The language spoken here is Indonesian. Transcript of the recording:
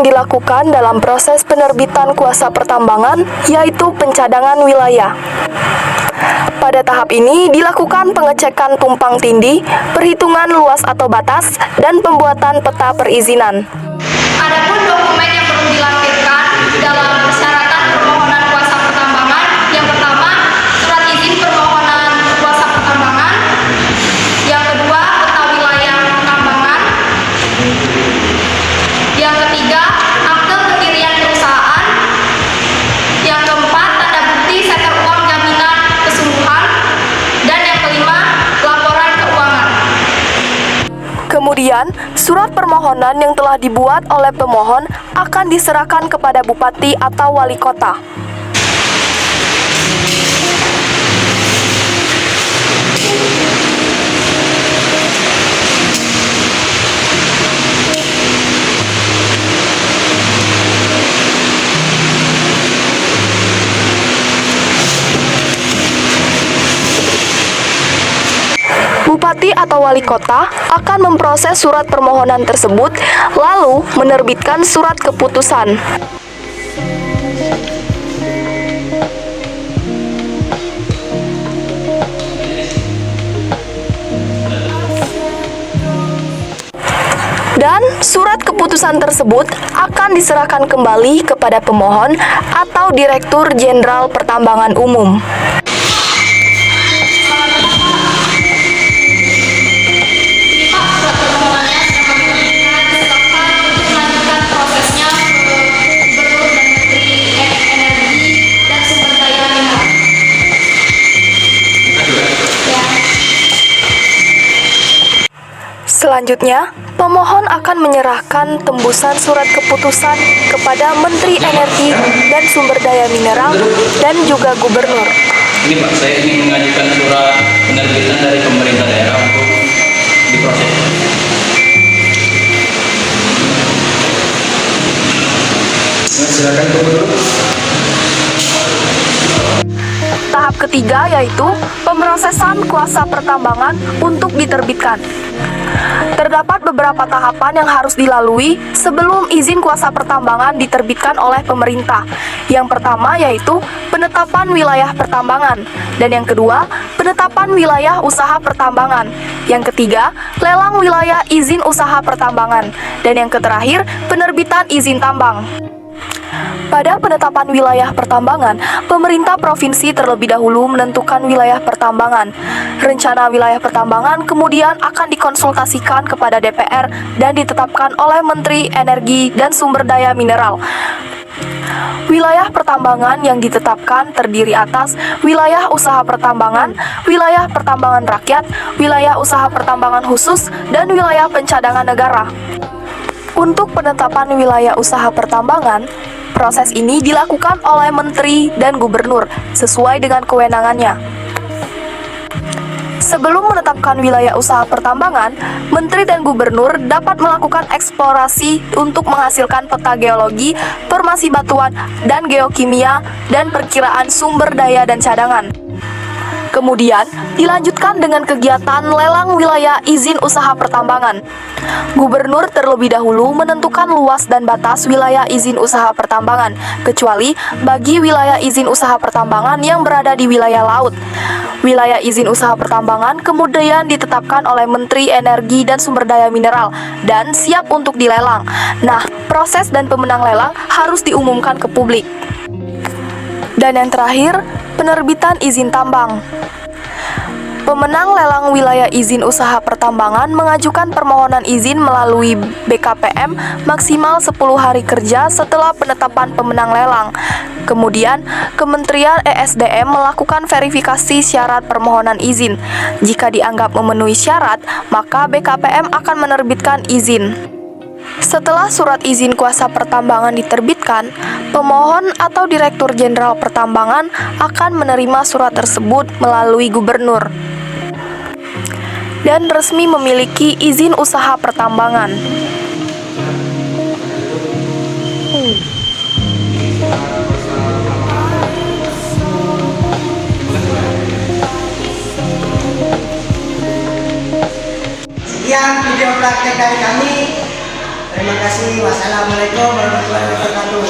yang dilakukan dalam proses penerbitan kuasa pertambangan, yaitu pencadangan wilayah. Pada tahap ini dilakukan pengecekan tumpang tindih, perhitungan luas atau batas, dan pembuatan peta perizinan. Adapun dokumen yang perlu dilampirkan dalam persyaratan permohonan kuasa pertambangan, yang pertama, surat izin permohonan kuasa pertambangan, yang kedua, peta wilayah pertambangan, yang ketiga, akte pendirian perusahaan, yang keempat, tanda bukti setor uang jaminan keseluruhan, dan yang kelima, laporan keuangan. Kemudian, surat permohonan yang telah dibuat oleh pemohon akan diserahkan kepada bupati atau wali kota. Bupati atau wali kota akan memproses surat permohonan tersebut, lalu menerbitkan surat keputusan. Dan surat keputusan tersebut akan diserahkan kembali kepada pemohon atau Direktur Jenderal Pertambangan Umum. Selanjutnya, pemohon akan menyerahkan tembusan surat keputusan kepada Menteri Energi dan Sumber Daya Mineral dan juga Gubernur. Ini Pak, saya ingin mengajukan surat penerbitan dari pemerintah daerah untuk diproses. Silakan Gubernur. Tahap ketiga yaitu pemrosesan kuasa pertambangan untuk diterbitkan. Terdapat beberapa tahapan yang harus dilalui sebelum izin kuasa pertambangan diterbitkan oleh pemerintah. Yang pertama yaitu penetapan wilayah pertambangan, dan yang kedua, penetapan wilayah usaha pertambangan. Yang ketiga, lelang wilayah izin usaha pertambangan, dan yang terakhir, penerbitan izin tambang. Pada penetapan wilayah pertambangan, pemerintah provinsi terlebih dahulu menentukan wilayah pertambangan. Rencana wilayah pertambangan kemudian akan dikonsultasikan kepada DPR dan ditetapkan oleh Menteri Energi dan Sumber Daya Mineral. Wilayah pertambangan yang ditetapkan terdiri atas wilayah usaha pertambangan, wilayah pertambangan rakyat, wilayah usaha pertambangan khusus, dan wilayah pencadangan negara. Untuk penetapan wilayah usaha pertambangan, proses ini dilakukan oleh Menteri dan Gubernur sesuai dengan kewenangannya. Sebelum menetapkan wilayah usaha pertambangan, Menteri dan Gubernur dapat melakukan eksplorasi untuk menghasilkan peta geologi, formasi batuan, dan geokimia, dan perkiraan sumber daya dan cadangan. Kemudian, dilanjutkan dengan kegiatan lelang wilayah izin usaha pertambangan. Gubernur terlebih dahulu menentukan luas dan batas wilayah izin usaha pertambangan, kecuali bagi wilayah izin usaha pertambangan yang berada di wilayah laut. Wilayah izin usaha pertambangan kemudian ditetapkan oleh Menteri Energi dan Sumber Daya Mineral dan siap untuk dilelang. Nah, proses dan pemenang lelang harus diumumkan ke publik. Dan yang terakhir, penerbitan izin tambang. Pemenang lelang wilayah izin usaha pertambangan mengajukan permohonan izin melalui BKPM maksimal 10 hari kerja setelah penetapan pemenang lelang. Kemudian, Kementerian ESDM melakukan verifikasi syarat permohonan izin. Jika dianggap memenuhi syarat, maka BKPM akan menerbitkan izin. Setelah surat izin kuasa pertambangan diterbitkan, pemohon atau Direktur Jenderal Pertambangan akan menerima surat tersebut melalui Gubernur dan resmi memiliki izin usaha pertambangan. Sekian video praktek dari kami. Terima kasih. Wassalamualaikum warahmatullahi wabarakatuh.